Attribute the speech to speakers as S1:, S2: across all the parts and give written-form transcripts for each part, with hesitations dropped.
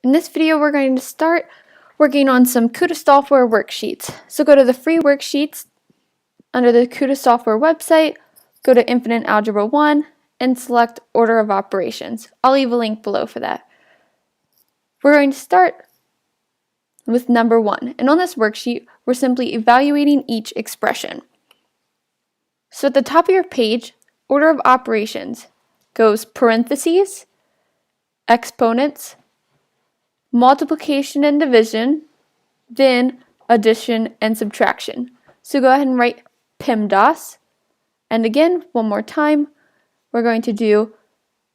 S1: In this video, we're going to start working on some KutaSoftware worksheets. So go to the free worksheets under the KutaSoftware website, go to Infinite Algebra 1, and select Order of Operations. I'll leave a link below for that. We're going to start with number 1, and on this worksheet, we're simply evaluating each expression. So at the top of your page, Order of Operations goes parentheses, exponents, multiplication and division, then addition and subtraction. So go ahead and write PEMDAS. And again, one more time, we're going to do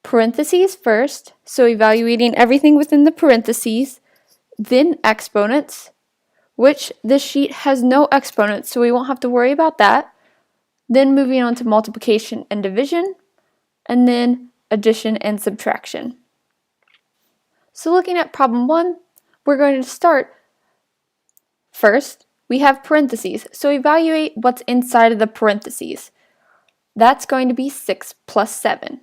S1: parentheses first, so evaluating everything within the parentheses, then exponents, which this sheet has no exponents, so we won't have to worry about that. Then moving on to multiplication and division, and then addition and subtraction. So looking at problem 1, we're going to start first. We have parentheses, so evaluate what's inside of the parentheses. That's going to be 6 plus 7.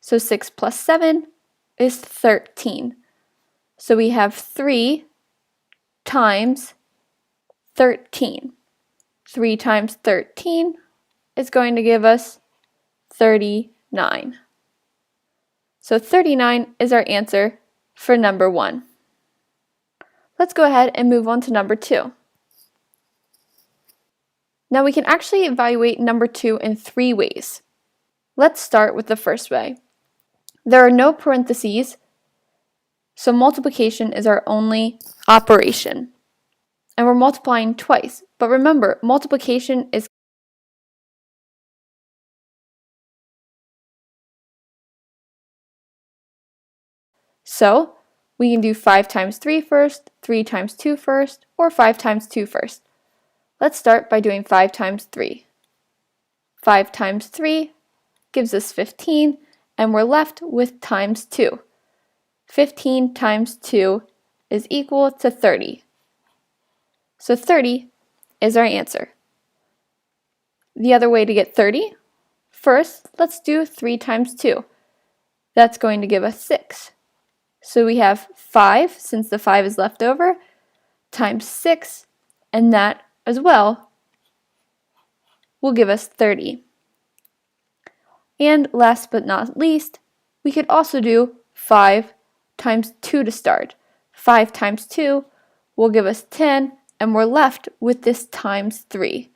S1: So 6 plus 7 is 13. So we have 3 times 13. 3 times 13 is going to give us 39. So 39 is our answer for number 1. Let's go ahead and move on to number 2. Now we can actually evaluate number 2 in 3 ways. Let's start with the first way. There are no parentheses, so multiplication is our only operation. And we're multiplying twice. But remember, multiplication is so we can do 5 times 3 first, 3 times 2 first, or 5 times 2 first. Let's start by doing 5 times 3. 5 times 3 gives us 15, and we're left with times 2. 15 times 2 is equal to 30. So 30 is our answer. The other way to get 30, first let's do 3 times 2. That's going to give us 6. So we have 5, since the 5 is left over, times 6, and that as well will give us 30. And last but not least, we could also do 5 times 2 to start. 5 times 2 will give us 10, and we're left with this times 3.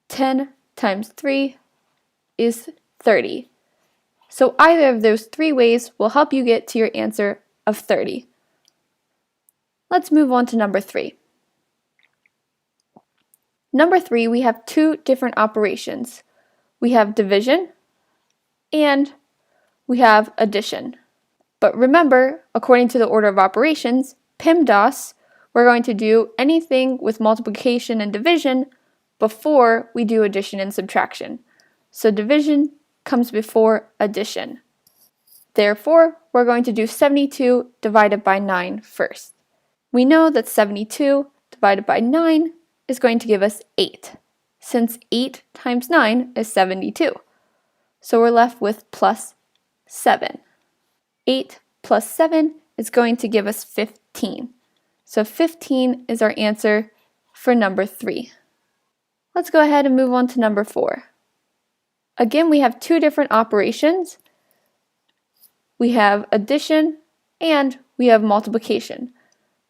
S1: 10 times 3 is 30. So either of those 3 ways will help you get to your answer of 30. Let's move on to number 3. Number 3, we have 2 different operations. We have division and we have addition. But remember, according to the order of operations, PEMDAS, we're going to do anything with multiplication and division before we do addition and subtraction. So division comes before addition. Therefore, we're going to do 72 divided by 9 first. We know that 72 divided by 9 is going to give us 8, since 8 times 9 is 72. So we're left with plus 7. 8 plus 7 is going to give us 15. So 15 is our answer for number 3. Let's go ahead and move on to number 4. Again, we have 2 different operations. We have addition and we have multiplication.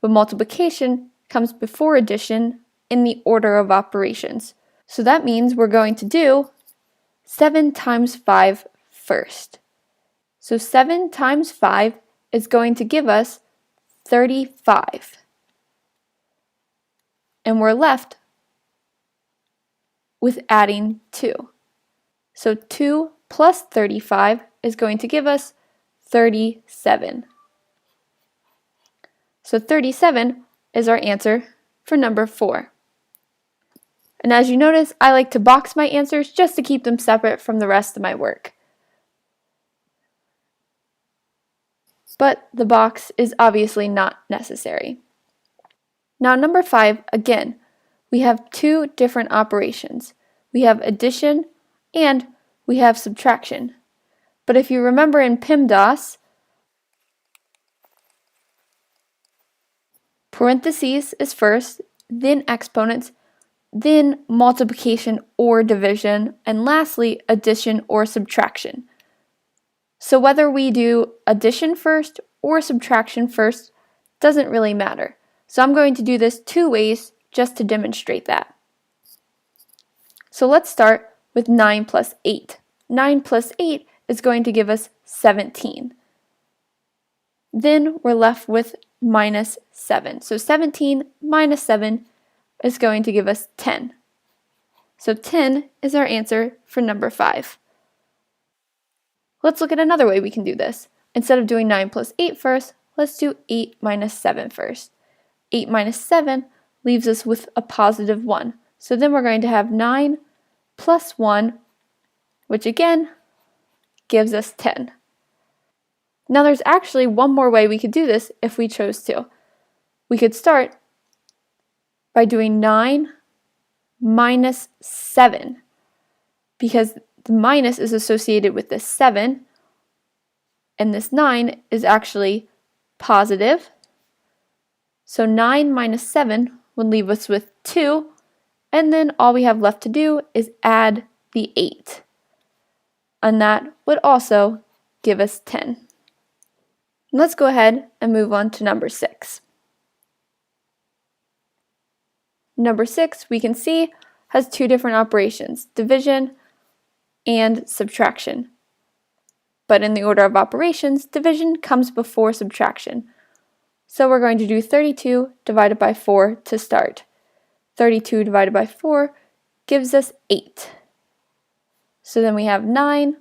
S1: But multiplication comes before addition in the order of operations. So that means we're going to do 7 times 5 first. So 7 times 5 is going to give us 35. And we're left with adding 2. So 2 plus 35 is going to give us 37. So 37 is our answer for number 4. And as you notice, I like to box my answers just to keep them separate from the rest of my work. But the box is obviously not necessary. Now number 5, again, we have 2 different operations. We have addition and we have subtraction. But if you remember in PEMDAS, Parentheses is first, then exponents, then multiplication or division, and lastly, addition or subtraction. So whether we do addition first or subtraction first doesn't really matter. So I'm going to do this two ways just to demonstrate that. So let's start with 9 plus 8. 9 plus 8 is going to give us 17. Then we're left with minus 7. So 17 minus 7 is going to give us 10. So 10 is our answer for number 5. Let's look at another way we can do this. Instead of doing 9 plus 8 first, let's do 8 minus 7 first. 8 minus 7 leaves us with a positive 1. So then we're going to have 9 plus 1, which again gives us 10. Now there's actually one more way we could do this if we chose to. We could start by doing 9 minus 7, because the minus is associated with this 7, and this 9 is actually positive. So 9 minus 7 would leave us with 2, and then all we have left to do is add the 8. And that would also give us 10. Let's go ahead and move on to number 6. Number 6, we can see, has two different operations, division and subtraction. But in the order of operations, division comes before subtraction. So we're going to do 32 divided by 4 to start. 32 divided by 4 gives us 8. So then we have 9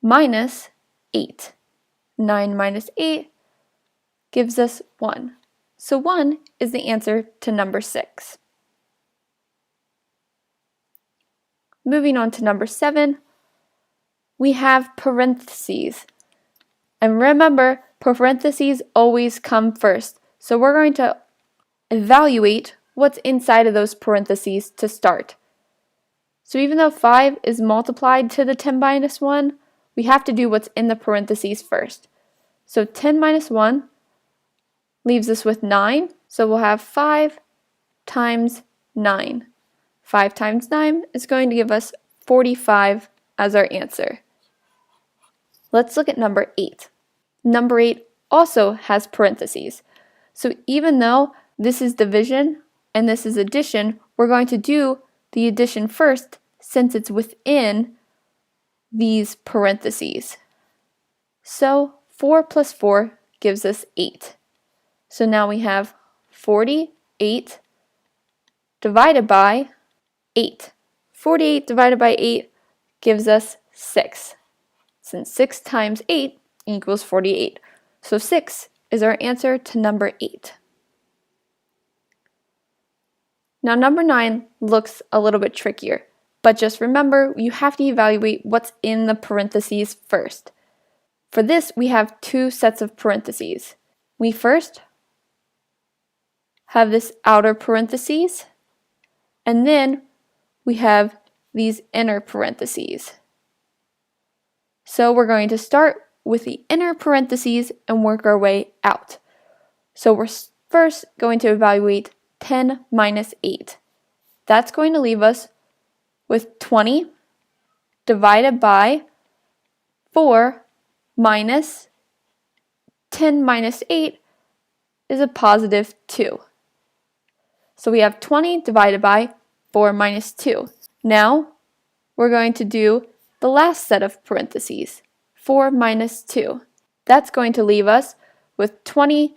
S1: minus 8. 9 minus 8 gives us 1. So 1 is the answer to number 6. Moving on to number 7, we have parentheses. And remember, parentheses always come first. So we're going to evaluate what's inside of those parentheses to start. So even though 5 is multiplied to the 10 minus 1, we have to do what's in the parentheses first. So 10 minus 1 leaves us with 9. So we'll have 5 times 9. 5 times 9 is going to give us 45 as our answer. Let's look at number 8. Number 8 also has parentheses. So even though this is division and this is addition, we're going to do the addition first since it's within these parentheses. So 4 plus 4 gives us 8. So now we have 48 divided by 8. 48 divided by 8 gives us 6. Since 6 times 8 equals 48. So 6 is our answer to number 8. Now number 9 looks a little bit trickier, but just remember you have to evaluate what's in the parentheses first. For this, we have two sets of parentheses. We first have this outer parentheses, and then we have these inner parentheses. So we're going to start with the inner parentheses and work our way out. So we're first going to evaluate 10 minus 8. That's going to leave us with 20 divided by 4 minus 10 minus 8 is a positive 2. So we have 20 divided by 4 minus 2. Now we're going to do the last set of parentheses, 4 minus 2. That's going to leave us with 20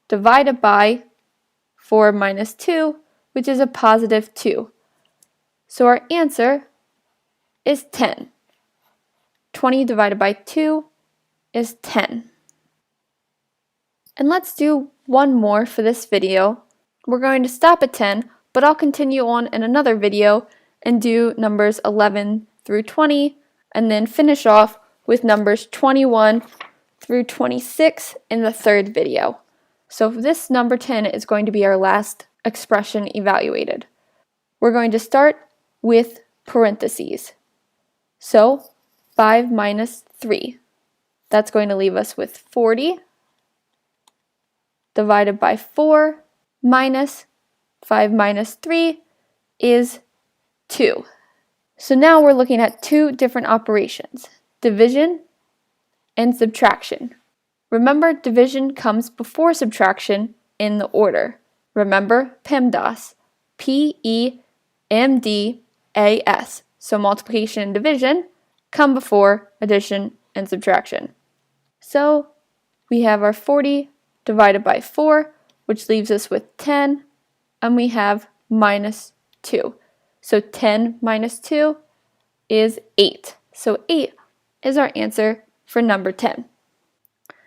S1: divided by 4 minus 2, which is a positive 2. So our answer is 10. 20 divided by 2 is 10. And let's do one more for this video. We're going to stop at 10, but I'll continue on in another video and do numbers 11 through 20, and then finish off with numbers 21 through 26 in the third video. So this number 10 is going to be our last expression evaluated. We're going to start with parentheses. So 5 minus 3. That's going to leave us with 40 divided by 4 minus 5 minus 3 is 2. So now we're looking at two different operations, division and subtraction. Remember, division comes before subtraction in the order. Remember PEMDAS, P-E-M-D-A-S. So multiplication and division come before addition and subtraction. So we have our 40 divided by 4, which leaves us with 10, and we have minus 2. So 10 minus 2 is 8. So 8 is our answer for number 10.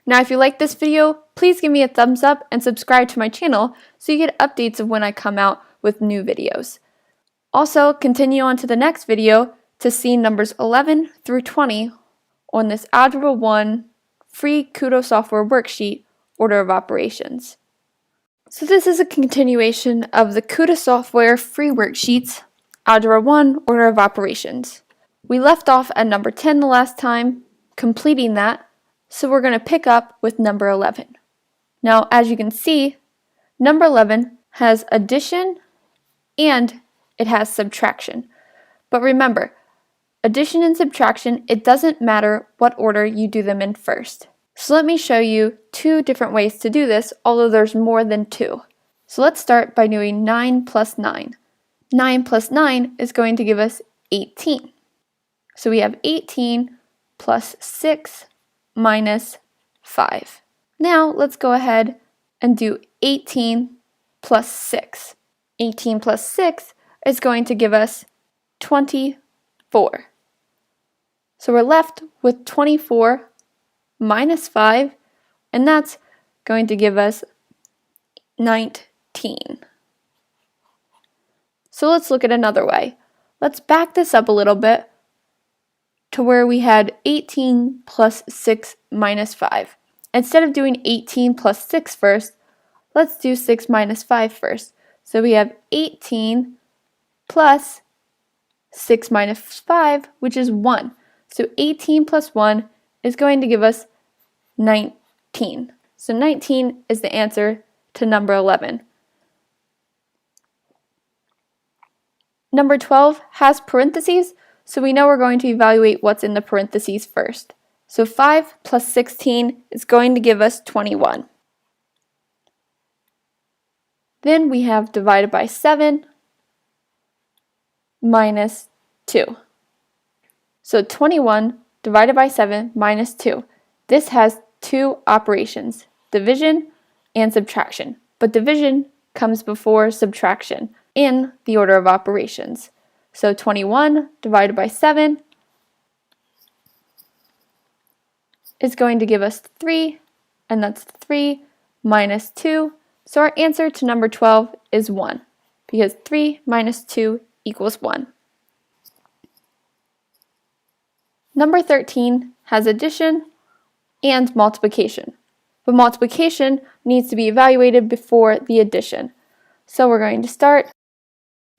S1: Now, if you like this video, please give me a thumbs up and subscribe to my channel so you get updates of when I come out with new videos. Also, continue on to the next video to see numbers 11 through 20 on this Algebra 1 free KutaSoftware worksheet, order of operations. So this is a continuation of the KutaSoftware free worksheets, Algebra 1, order of operations. We left off at number 10 the last time, completing that, so we're going to pick up with number 11. Now, as you can see, number 11 has addition and it has subtraction. But remember, addition and subtraction, it doesn't matter what order you do them in first. So let me show you two different ways to do this, although there's more than two. So let's start by doing 9 plus 9. 9 plus 9 is going to give us 18. So we have 18 plus 6 minus 5. Now let's go ahead and do 18 plus 6. 18 plus 6 is going to give us 24. So we're left with 24 minus 5, and that's going to give us 19. So let's look at another way. Let's back this up a little bit to where we had 18 plus 6 minus 5. Instead of doing 18 plus 6 first, let's do 6 minus 5 first. So we have 18 plus 6 minus 5, which is 1. So 18 plus 1 is going to give us 19. So 19 is the answer to number 11. Number 12 has parentheses, so we know we're going to evaluate what's in the parentheses first. So 5 plus 16 is going to give us 21. Then we have divided by 7 minus 2. So 21 divided by 7 minus 2. This has two operations, division and subtraction. But division comes before subtraction in the order of operations. So 21 divided by 7 is going to give us 3, and that's 3 minus 2. So our answer to number 12 is 1, because 3 minus 2 equals 1. Number 13 has addition and multiplication. But multiplication needs to be evaluated before the addition. So we're going to start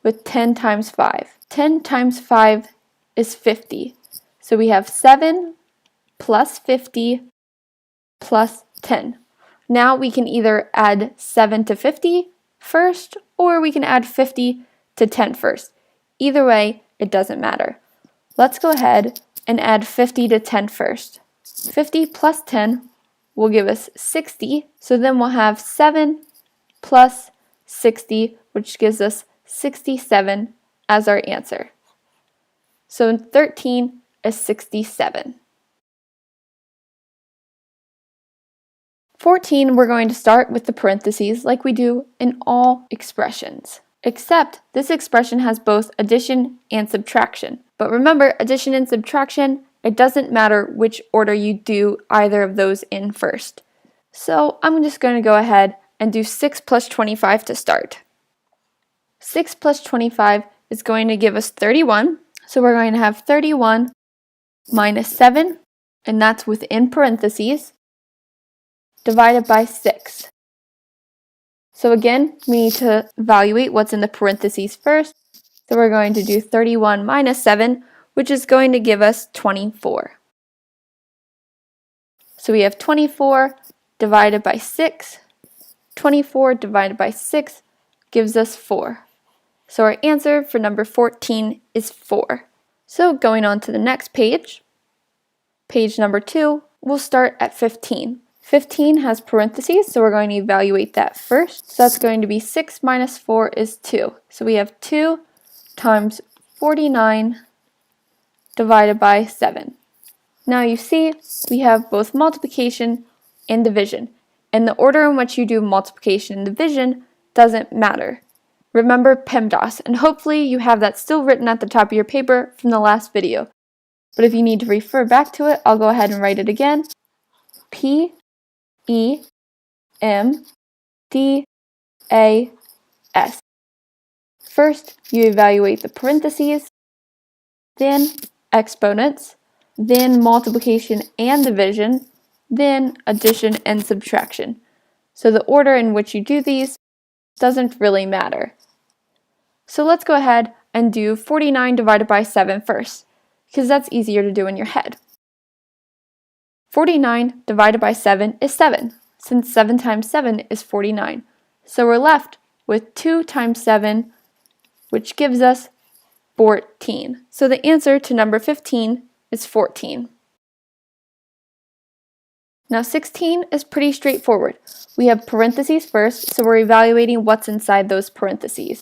S1: with 10 times 5. 10 times 5 is 50. So we have 7 plus 50 plus 10. Now we can either add 7 to 50 first, or we can add 50 to 10 first. Either way, it doesn't matter. Let's go ahead and add 50 to 10 first. 50 plus 10 will give us 60. So then we'll have 7 plus 60, which gives us 67 as our answer. So 13 is 67. 14, we're going to start with the parentheses like we do in all expressions. Except this expression has both addition and subtraction. But remember, addition and subtraction, it doesn't matter which order you do either of those in first. So I'm just going to go ahead and do 6 plus 25 to start. 6 plus 25 is going to give us 31. So we're going to have 31 minus 7, and that's within parentheses, divided by 6. So again, we need to evaluate what's in the parentheses first. So we're going to do 31 minus 7, which is going to give us 24. So we have 24 divided by 6 24 divided by 6 gives us 4. So our answer for number 14 is 4. So going on to the next page, page number 2, we'll start at 15. 15 has parentheses, so we're going to evaluate that first. So that's going to be 6 minus 4 is 2. So we have 2 times 49 divided by 7. Now you see, we have both multiplication and division. And the order in which you do multiplication and division doesn't matter. Remember PEMDAS, and hopefully you have that still written at the top of your paper from the last video. But if you need to refer back to it, I'll go ahead and write it again. PEMDAS. First, you evaluate the parentheses, then exponents, then multiplication and division, then addition and subtraction. So the order in which you do these doesn't really matter. So let's go ahead and do 49 divided by 7 first, because that's easier to do in your head. 49 divided by 7 is 7, since 7 times 7 is 49. So we're left with 2 times 7, which gives us 14. So the answer to number 15 is 14. Now 16 is pretty straightforward. We have parentheses first, so we're evaluating what's inside those parentheses.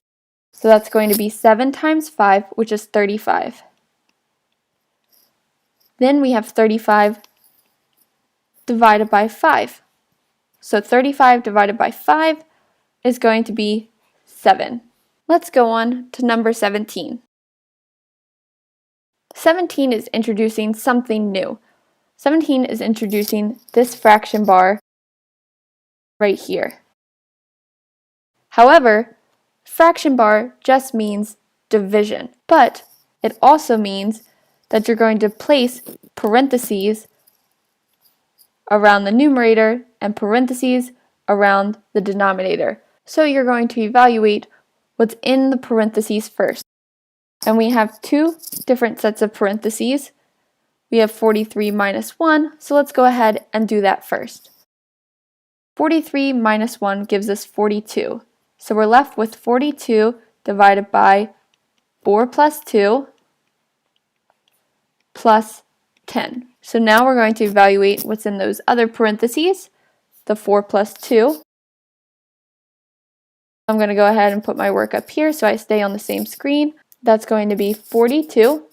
S1: So that's going to be 7 times 5, which is 35. Then we have 35 divided by 5. So 35 divided by 5 is going to be 7. Let's go on to number 17. 17 is introducing something new. 17 is introducing this fraction bar right here. However, fraction bar just means division, but it also means that you're going to place parentheses around the numerator and parentheses around the denominator. So you're going to evaluate what's in the parentheses first. And we have two different sets of parentheses. We have 43 minus 1, so let's go ahead and do that first. 43 minus 1 gives us 42. So we're left with 42 divided by 4 plus 2 plus 10. So now we're going to evaluate what's in those other parentheses, the 4 plus 2. I'm going to go ahead and put my work up here so I stay on the same screen. That's going to be 42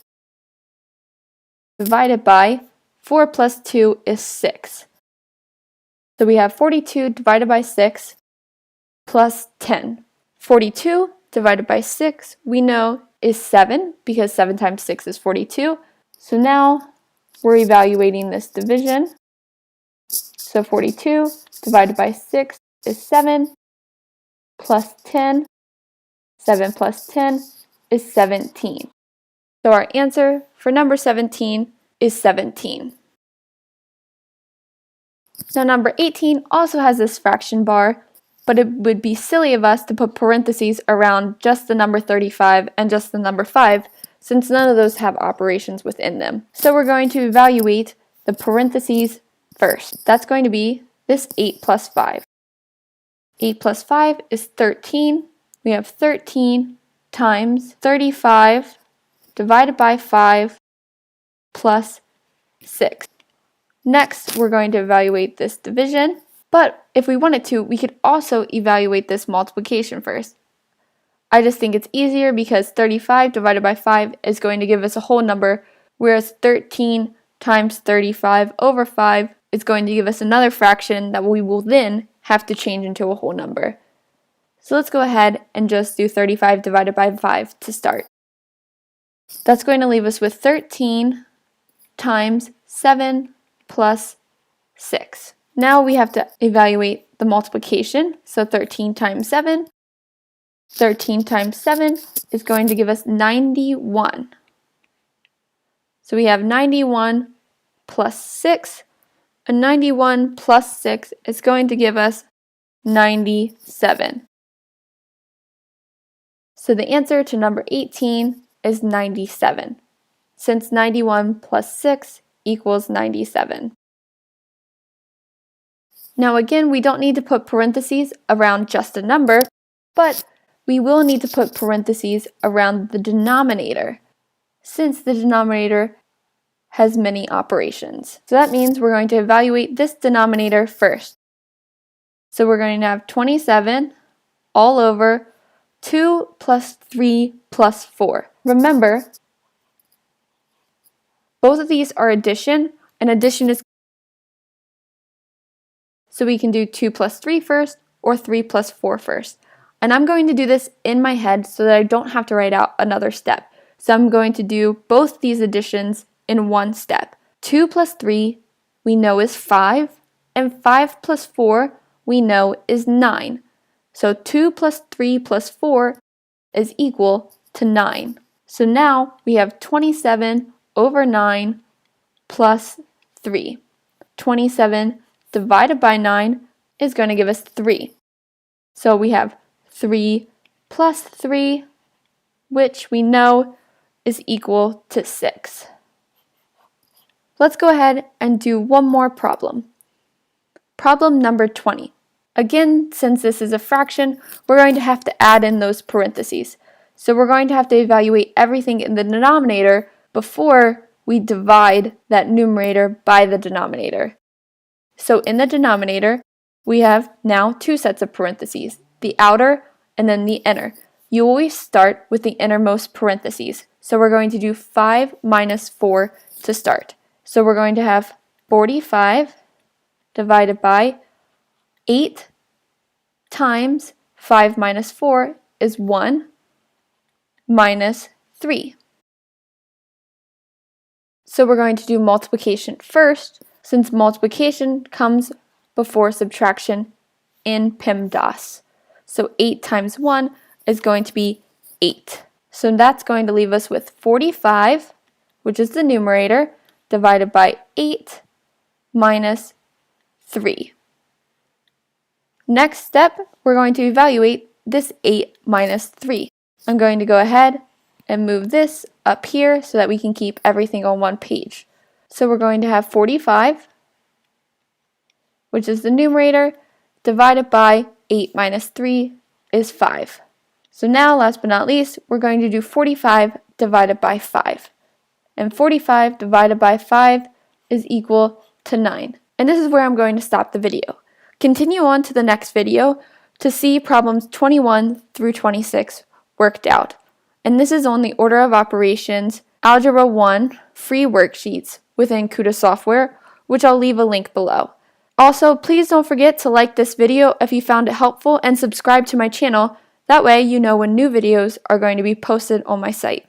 S1: divided by 4 plus 2 is 6. So we have 42 divided by 6 plus 10. 42 divided by 6 we know is 7 because 7 times 6 is 42. So now we're evaluating this division. So 42 divided by 6 is 7 plus 10. 7 plus 10 is 17. So our answer for number 17 is 17. Now number 18 also has this fraction bar, but it would be silly of us to put parentheses around just the number 35 and just the number 5, since none of those have operations within them. So we're going to evaluate the parentheses first. That's going to be this 8 plus 5. 8 plus 5 is 13. We have 13 times 35 divided by 5 plus 6. Next, we're going to evaluate this division, but if we wanted to, we could also evaluate this multiplication first. I just think it's easier because 35 divided by 5 is going to give us a whole number, whereas 13 times 35 over 5 is going to give us another fraction that we will then have to change into a whole number. So let's go ahead and just do 35 divided by 5 to start. That's going to leave us with 13 times 7 plus 6. Now we have to evaluate the multiplication. So 13 times 7. 13 times 7 is going to give us 91. So we have 91 plus 6. And 91 plus 6 is going to give us 97. So the answer to number 18 is 97, since 91 plus 6 equals 97. Now again, we don't need to put parentheses around just a number, but we will need to put parentheses around the denominator, since the denominator has many operations. So that means we're going to evaluate this denominator first. So we're going to have 27 all over 2 plus 3 plus 4. Remember, both of these are addition, and addition is so we can do 2 plus 3 first or 3 plus 4 first. And I'm going to do this in my head so that I don't have to write out another step. So I'm going to do both these additions in one step. 2 plus 3 we know is 5, and 5 plus 4 we know is 9. So 2 plus 3 plus 4 is equal to 9. So now we have 27 over 9 plus 3. 27 divided by 9 is going to give us 3. So we have 3 plus 3, which we know is equal to 6. Let's go ahead and do one more problem. Problem number 20. Again, since this is a fraction, we're going to have to add in those parentheses. So we're going to have to evaluate everything in the denominator before we divide that numerator by the denominator. So in the denominator, we have now two sets of parentheses, the outer and then the inner. You always start with the innermost parentheses. So we're going to do 5 minus 4 to start. So we're going to have 45 divided by 8 times 5 minus 4 is 1 minus 3. So we're going to do multiplication first, since multiplication comes before subtraction in PEMDAS. So 8 times 1 is going to be 8. So that's going to leave us with 45, which is the numerator, divided by 8 minus 3. Next step, we're going to evaluate this 8 minus 3. I'm going to go ahead and move this up here so that we can keep everything on one page. So we're going to have 45, which is the numerator, divided by 8 minus 3 is 5. So now, last but not least, we're going to do 45 divided by 5. And 45 divided by 5 is equal to 9. And this is where I'm going to stop the video. Continue on to the next video to see problems 21 through 26 worked out. And this is on the order of operations Algebra 1 free worksheets within KutaSoftware, which I'll leave a link below. Also, please don't forget to like this video if you found it helpful and subscribe to my channel. That way you know when new videos are going to be posted on my site.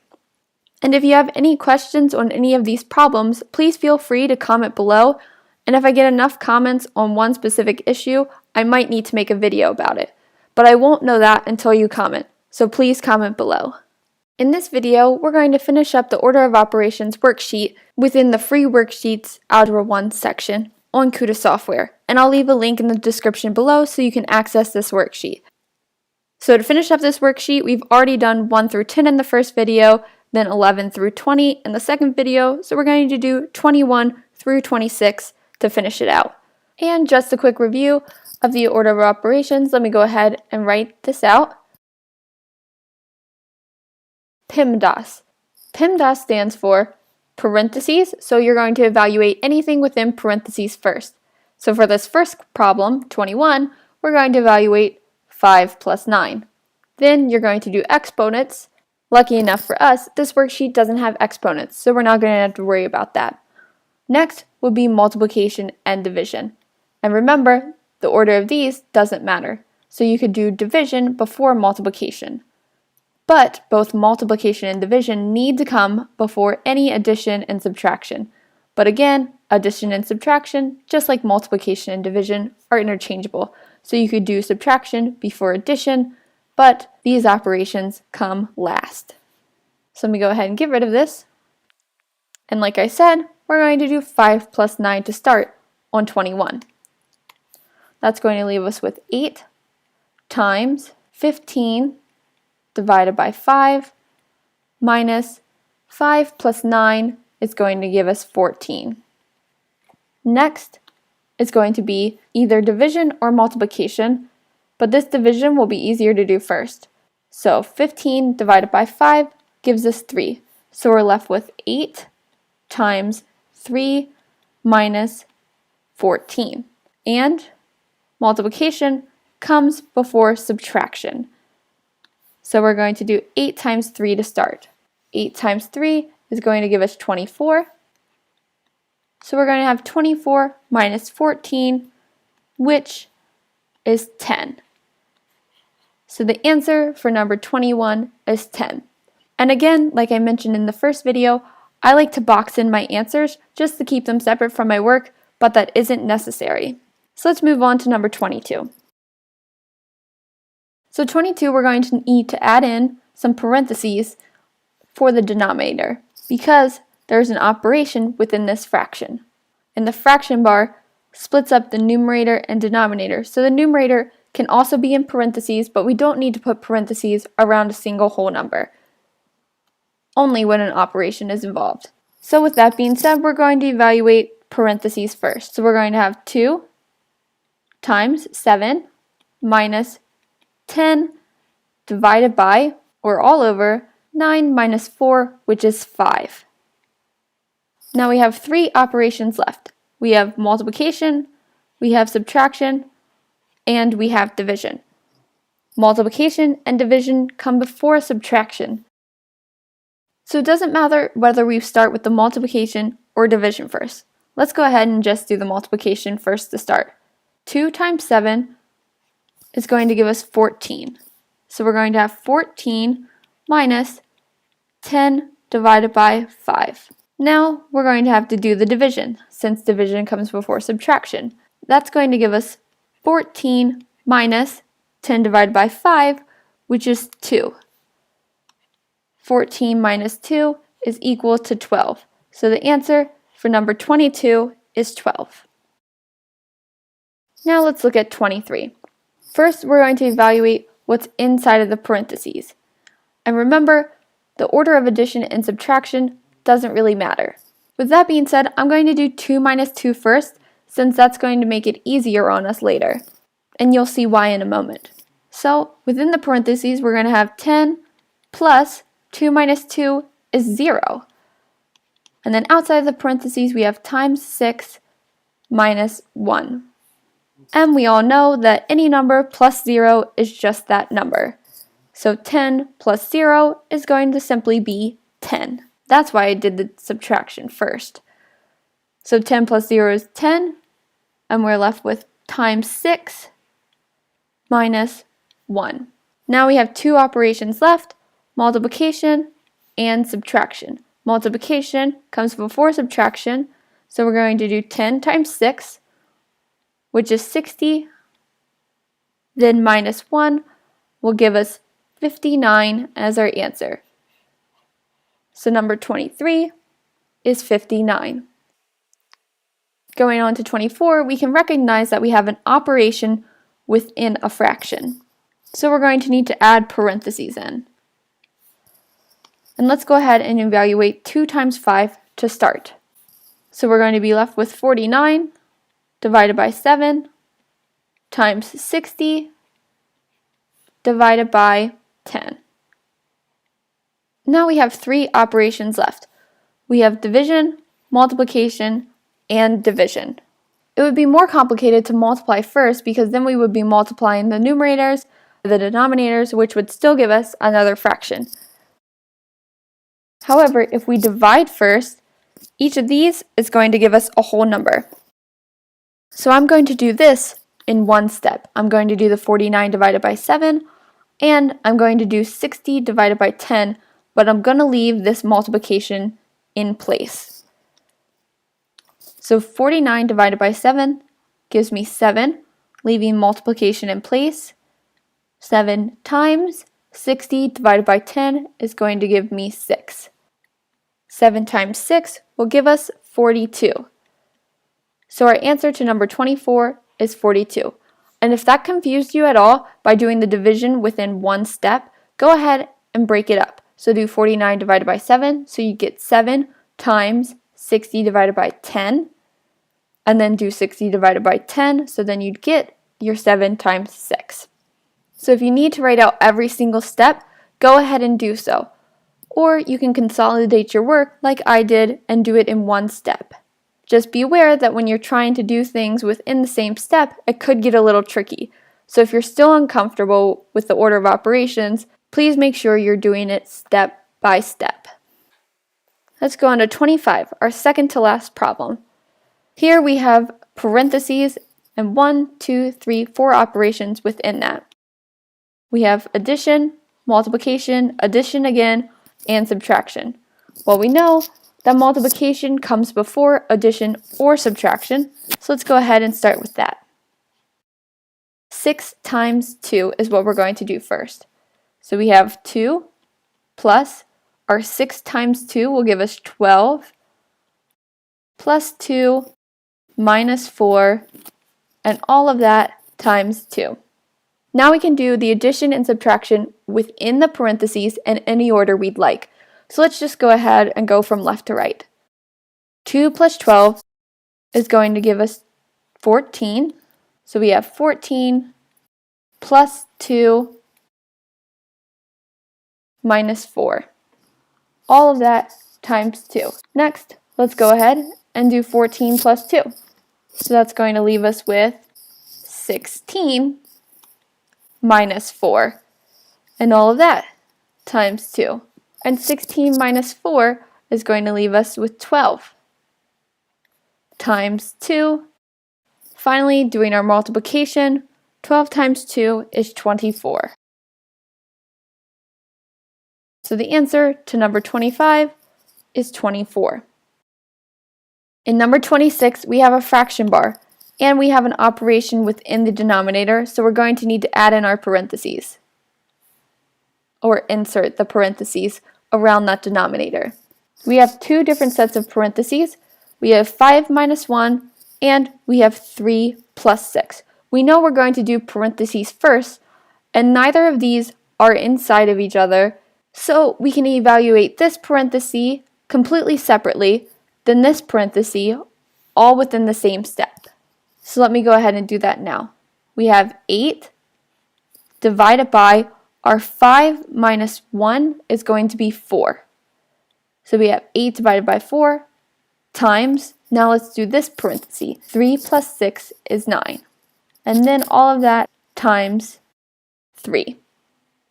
S1: And if you have any questions on any of these problems, please feel free to comment below. And if I get enough comments on one specific issue, I might need to make a video about it. But I won't know that until you comment, so please comment below. In this video, we're going to finish up the order of operations worksheet within the free worksheets Algebra 1 section on KutaSoftware, and I'll leave a link in the description below so you can access this worksheet. So to finish up this worksheet, we've already done 1 through 10 in the first video, then 11 through 20 in the second video, so we're going to do 21 through 26 to finish it out. And just a quick review of the order of operations, let me go ahead and write this out. PEMDAS. PEMDAS stands for parentheses, so you're going to evaluate anything within parentheses first. So for this first problem, 21, we're going to evaluate 5 plus 9. Then you're going to do exponents. Lucky enough for us, this worksheet doesn't have exponents, so we're not going to have to worry about that. Next will be multiplication and division. And remember, the order of these doesn't matter, so you could do division before multiplication. But both multiplication and division need to come before any addition and subtraction. But again, addition and subtraction, just like multiplication and division, are interchangeable. So you could do subtraction before addition, but these operations come last. So let me go ahead and get rid of this. And like I said, we're going to do 5 plus 9 to start on 21. That's going to leave us with 8 times 15 divided by 5 minus 5 plus 9 is going to give us 14. Next, is going to be either division or multiplication, but this division will be easier to do first. So 15 divided by 5 gives us 3. So we're left with 8 times 3 minus 14. And multiplication comes before subtraction. So we're going to do 8 times 3 to start. 8 times 3 is going to give us 24. So we're going to have 24 minus 14, which is 10. So the answer for number 21 is 10. And again, like I mentioned in the first video, I like to box in my answers just to keep them separate from my work, but that isn't necessary. So let's move on to number 22. So 22, we're going to need to add in some parentheses for the denominator because there's an operation within this fraction. And the fraction bar splits up the numerator and denominator. So the numerator can also be in parentheses, but we don't need to put parentheses around a single whole number, only when an operation is involved. So with that being said, we're going to evaluate parentheses first. So we're going to have 2 times 7 minus 10 divided by, or all over, 9 minus 4, which is 5. Now we have 3 operations left. We have multiplication, we have subtraction, and we have division. Multiplication and division come before subtraction. So it doesn't matter whether we start with the multiplication or division first. Let's go ahead and just do the multiplication first to start. 2 times 7 is going to give us 14. So we're going to have 14 minus 10 divided by 5. Now we're going to have to do the division, since division comes before subtraction. That's going to give us 14 minus 10 divided by 5, which is 2. 14 minus 2 is equal to 12. So the answer for number 22 is 12. Now let's look at 23. First, we're going to evaluate what's inside of the parentheses. And remember, the order of addition and subtraction doesn't really matter. With that being said, I'm going to do 2 minus 2 first, since that's going to make it easier on us later. And you'll see why in a moment. So, within the parentheses, we're going to have 10 plus 2 minus 2 is 0. And then outside of the parentheses, we have times 6 minus 1. And we all know that any number plus 0 is just that number. So 10 plus 0 is going to simply be 10. That's why I did the subtraction first. So 10 plus 0 is 10, and we're left with times 6 minus 1. Now we have 2 operations left, multiplication and subtraction. Multiplication comes before subtraction, so we're going to do 10 times 6, which is 60, then minus 1 will give us 59 as our answer. So number 23 is 59. Going on to 24, we can recognize that we have an operation within a fraction. So we're going to need to add parentheses in. And let's go ahead and evaluate 2 times 5 to start. So we're going to be left with 49 divided by 7 times 60 divided by 10. Now we have 3 operations left. We have division, multiplication, and division. It would be more complicated to multiply first because then we would be multiplying the numerators, the denominators, which would still give us another fraction. However, if we divide first, each of these is going to give us a whole number. So I'm going to do this in one step. I'm going to do the 49 divided by 7, and I'm going to do 60 divided by 10, but I'm going to leave this multiplication in place. So 49 divided by 7 gives me 7, leaving multiplication in place. 7 times 60 divided by 10 is going to give me 6. 7 times 6 will give us 42. So our answer to number 24 is 42. And if that confused you at all by doing the division within one step, go ahead and break it up. So do 49 divided by 7, so you get 7 times 60 divided by 10. and then do 60 divided by 10, so then you'd get your 7 times 6. So if you need to write out every single step, go ahead and do so. Or you can consolidate your work like I did and do it in one step. Just be aware that when you're trying to do things within the same step, it could get a little tricky. So if you're still uncomfortable with the order of operations, please make sure you're doing it step by step. Let's go on to 25, our second to last problem. Here we have parentheses and 1, 2, 3, 4 operations within that. We have addition, multiplication, addition again, and subtraction. Well, we know that multiplication comes before addition or subtraction, so let's go ahead and start with that. 6 times 2 is what we're going to do first. So we have 2 plus our 6 times 2 will give us 12 plus 2 minus 4, and all of that times 2. Now we can do the addition and subtraction within the parentheses in any order we'd like. So let's just go ahead and go from left to right. 2 plus 12 is going to give us 14. So we have 14 plus 2 minus 4. All of that times 2. Next, let's go ahead and do 14 plus 2. So that's going to leave us with 16 minus 4. And all of that times 2. And 16 minus 4 is going to leave us with 12 times 2. Finally, doing our multiplication, 12 times 2 is 24. So the answer to number 25 is 24. In number 26, we have a fraction bar, and we have an operation within the denominator, so we're going to need to add in our parentheses, or insert the parentheses around that denominator. We have two different sets of parentheses. We have 5 minus 1, and we have 3 plus 6. We know we're going to do parentheses first, and neither of these are inside of each other, so we can evaluate this parenthesis completely separately, then this parenthesis all within the same step. So let me go ahead and do that now. We have 8 divided by our 5 minus 1 is going to be 4. So we have 8 divided by 4 times, now let's do this parenthesis, 3 plus 6 is 9. And then all of that times 3.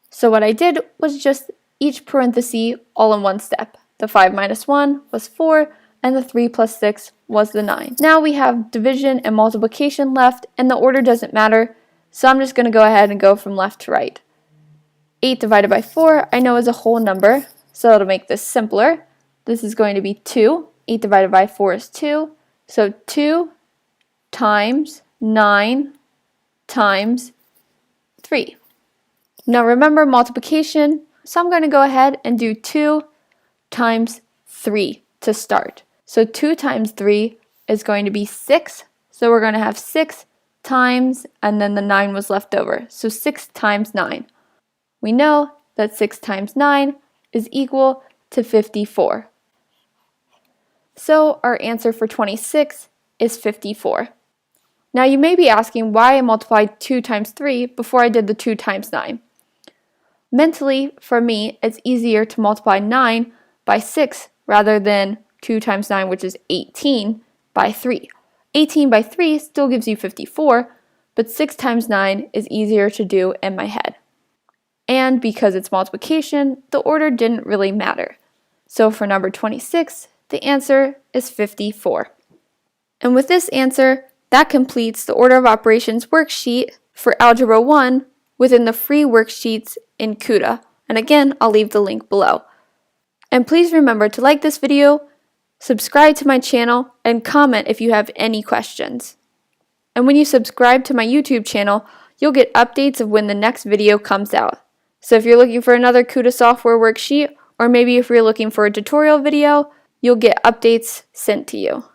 S1: So what I did was just each parenthesis all in one step. The 5 minus 1 was 4, and the 3 plus 6 was the 9. Now we have division and multiplication left, and the order doesn't matter, so I'm just going to go ahead and go from left to right. 8 divided by 4 I know is a whole number, so it'll make this simpler. This is going to be 2. 8 divided by 4 is 2, so 2 times 9 times 3. Now remember multiplication, so I'm going to go ahead and do 2 times 3 to start. So 2 times 3 is going to be 6, so we're going to have 6 times, and then the 9 was left over, so 6 times 9. We know that 6 times 9 is equal to 54. So our answer for 26 is 54. Now you may be asking why I multiplied 2 times 3 before I did the 2 times 9. Mentally, for me, it's easier to multiply 9 by 6 rather than 2 times 9, which is 18, by 3. 18 by 3 still gives you 54, but 6 times 9 is easier to do in my head. And because it's multiplication, the order didn't really matter. So for number 26, the answer is 54. And with this answer, that completes the order of operations worksheet for Algebra 1 within the free worksheets in Kuta. And again, I'll leave the link below. And please remember to like this video, subscribe to my channel, and comment if you have any questions. And when you subscribe to my YouTube channel, you'll get updates of when the next video comes out. So if you're looking for another KutaSoftware worksheet, or maybe if you're looking for a tutorial video, you'll get updates sent to you.